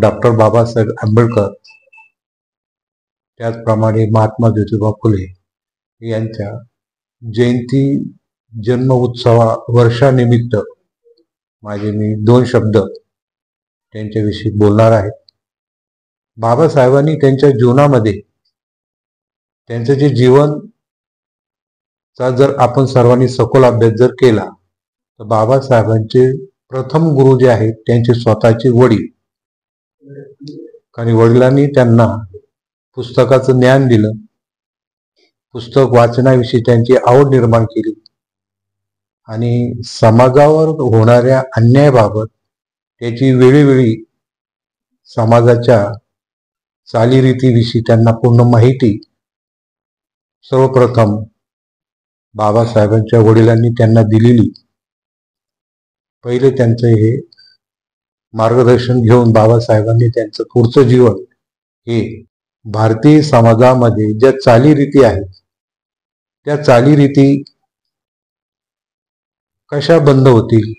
Doctor Babasaheb Ambedkar, त्याचप्रमाणे महात्मा ज्योतिबा फुले यांच्या जयंती जन्म उत्सवा वर्षानिमित्त मी 2 शब्द त्यांच्याविषयी बोलणार आहे. बाबासाहेबांनी त्यांच्या जीवनामध्ये त्यांचं जे जीवनचा जर आपण सर्वांनी सखोल अभ्यास जर केला तर बाबासाहेबांचे प्रथम गुरु जे आहेत त्यांचे स्वतःचे वडील. कारण वडिलांनी त्यांना पुस्तकाचं ज्ञान दिलं, पुस्तक वाचनाविषयी त्यांची आवड निर्माण केली आणि समाजावर होणाऱ्या अन्यायाबाबत त्याची वेळोवेळी समाजाच्या चालीरीतीविषयी त्यांना पूर्ण माहिती सर्वप्रथम बाबासाहेबांच्या वडिलांनी त्यांना दिलेली. पहिले त्यांचं हे मार्गदर्शन घेऊन बाबासाहेबांनी त्यांचं पुढचं जीवन हे भारतीय समाजामध्ये ज्या चालीरीती आहेत त्या चालीरीती कशा बंद होतील,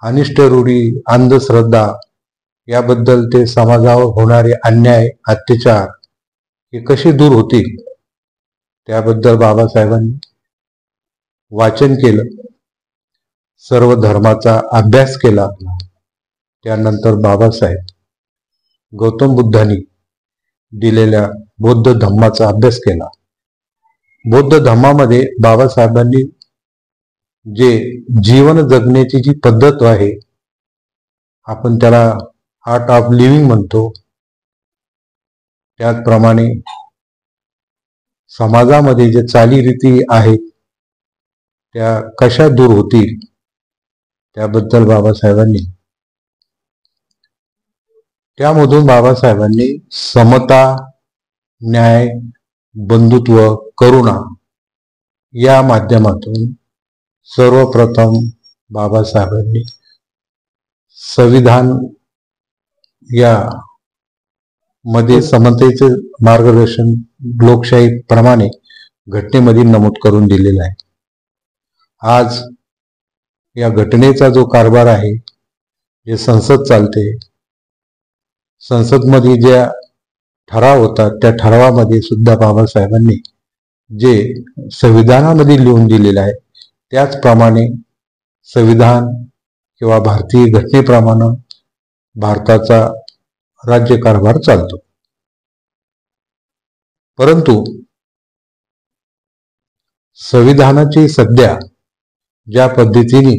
अनिष्ट रूढी, अंधश्रद्धा याबद्दल ते समाजावर होणारे अन्याय अत्याचार हे कसे दूर होतील त्याबद्दल बाबासाहेबांनी वाचन केलं, सर्व धर्माचा अभ्यास केला. त्यानंतर बाबासाहेब गौतम बुद्धांनी दिलेल्या बौद्ध धम्माचा अभ्यास केला. बौद्ध धम्मामध्ये बाबासाहेबांनी जे जीवन जगण्याची जी पद्धत आहे, आपण त्याला आर्ट ऑफ लिव्हिंग म्हणतो, त्याचप्रमाणे समाजामध्ये जे चालीरीती आहेत त्या कशा दूर होतील त्याबद्दल बाबासाहेबांनी, त्यामधून बाबासाहेबांनी समता, न्याय, बंधुत्व, करुणा या माध्यमातून सर्वप्रथम बाबासाहेबांनी संविधान या मध्ये समतेचे मार्गदर्शन लोकशाही प्रमाणे घटनेमध्ये नमूद करून दिलेला आहे. आज या घटनेचा जो कारभार आहे, जे संसद चालते, संसदमध्ये ज्या ठराव होतात त्या ठरावामध्ये सुद्धा बाबासाहेबांनी जे संविधानामध्ये लिहून दिलेलं आहे त्याचप्रमाणे संविधान किंवा भारतीय घटनेप्रमाणे भारताचा राज्यकारभार चालतो. परंतु संविधानाची सध्या ज्या पद्धतीने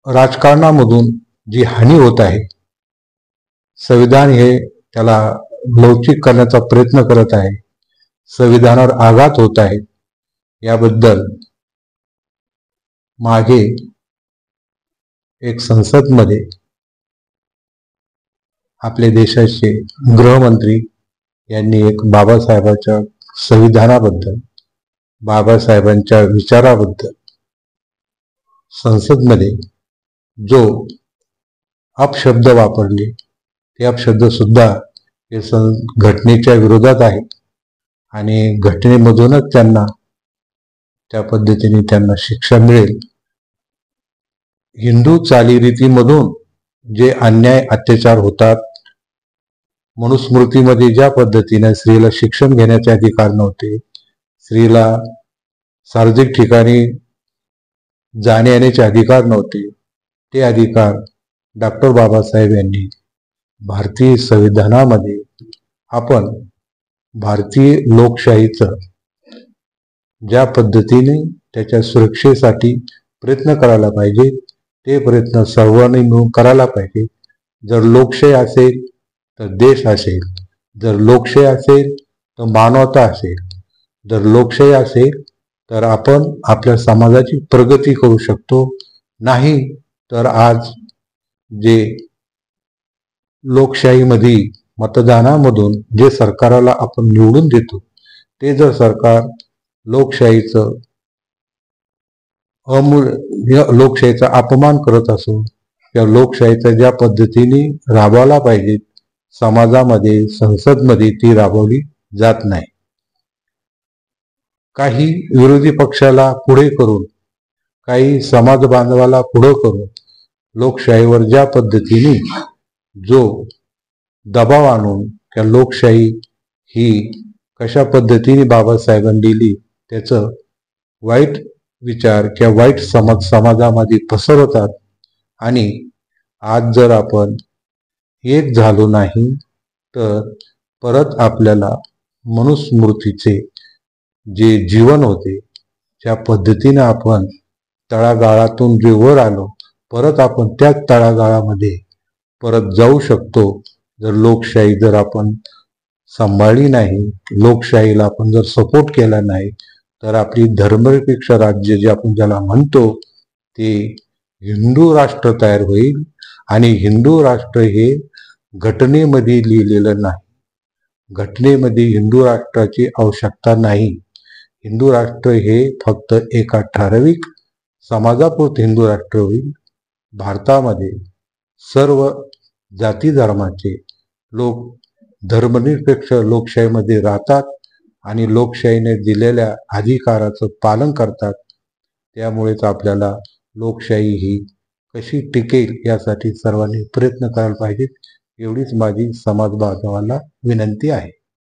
राजकारणामधून जी हानी होत आहे, संविधान हे त्याला लवचिक करण्याचा प्रयत्न करत आहे, संविधानावर आघात होत आहे, याबद्दल मागे एक संसदमध्ये आपल्या देशाचे गृहमंत्री यांनी एक बाबासाहेबांच्या संविधानाबद्दल, बाबासाहेबांच्या विचाराबद्दल संसदमध्ये जो अपशब्द वापरले ते अपशब्द सुद्धा हे घटनेच्या विरोधात आहे आणि घटनेमधूनच त्यांना त्या पद्धतीने त्यांना शिक्षा मिळेल. हिंदू चालीरीतीमधून जे अन्याय अत्याचार होतात, मनुस्मृतीमध्ये ज्या पद्धतीने स्त्रीला शिक्षण घेण्याचे अधिकार नव्हते, स्त्रीला सार्वजनिक ठिकाणी जाणे येण्याचे अधिकार नव्हते, ते अधिकार डॉक्टर बाबासाहेब यांनी भारतीय संविधानामध्ये आपण भारतीय लोकशाहीचं ज्या पद्धतीने त्याच्या सुरक्षेसाठी प्रयत्न करायला पाहिजे ते प्रयत्न सर्वांनी मिळून करायला पाहिजे. जर लोकशाही असेल तर देश असेल, जर लोकशाही असेल तर मानवता असेल, जर लोकशाही असेल तर आपण आपल्या समाजाची प्रगती करू शकतो. नाही तर आज जे लोकशाहीमध्ये मतदानामधून जे सरकारला आपण निवडून देतो ते जर सरकार लोकशाहीचं लोकशाहीचा अपमान करत असून त्या लोकशाहीचा ज्या पद्धतीने राबवला पाहिजे समाजामध्ये, संसदमध्ये ती राबवली जात नाही. काही विरोधी पक्षाला पुढे करून, काही समाज बांधवाला पुढे करून लोकशाहीवर ज्या पद्धतीने जो दबाव आणून त्या लोकशाही ही कशा पद्धतीने बाबासाहेबांनी दिली त्याचं वाईट विचार किंवा वाईट समज समाजामध्ये पसरवतात. आणि आज जर आपण एक झालो नाही तर परत आपल्याला मनुस्मृतीचे जे जीवन होते ज्या पद्धतीने आपण तळागाळातून जे वर आलो परत आपण त्याच तळागाळामध्ये परत जाऊ शकतो जर लोकशाही जर आपण सांभाळली नाही, लोकशाहीला आपण जर सपोर्ट केला नाही तर आपली धर्मनिरपेक्ष राज्य जे आपण ज्याला म्हणतो ते हिंदू राष्ट्र तयार होईल. आणि हिंदू राष्ट्र हे घटनेमध्ये लिहिलेलं नाही. घटनेमध्ये हिंदू राष्ट्राची आवश्यकता नाही. हिंदू राष्ट्र हे फक्त एका ठराविक समाजापुरते हिंदू राष्ट्र होईल. भारतामध्ये सर्व जाती धर्माचे लोक धर्मनिरपेक्ष लोकशाहीमध्ये राहतात आणि लोकशाहीने दिलेल्या अधिकाराचं पालन करतात. त्यामुळेच आपल्याला लोकशाही ही कशी टिकेल यासाठी सर्वांनी प्रयत्न करायला पाहिजेत. एवढीच माझी समाज बांधवांना विनंती आहे.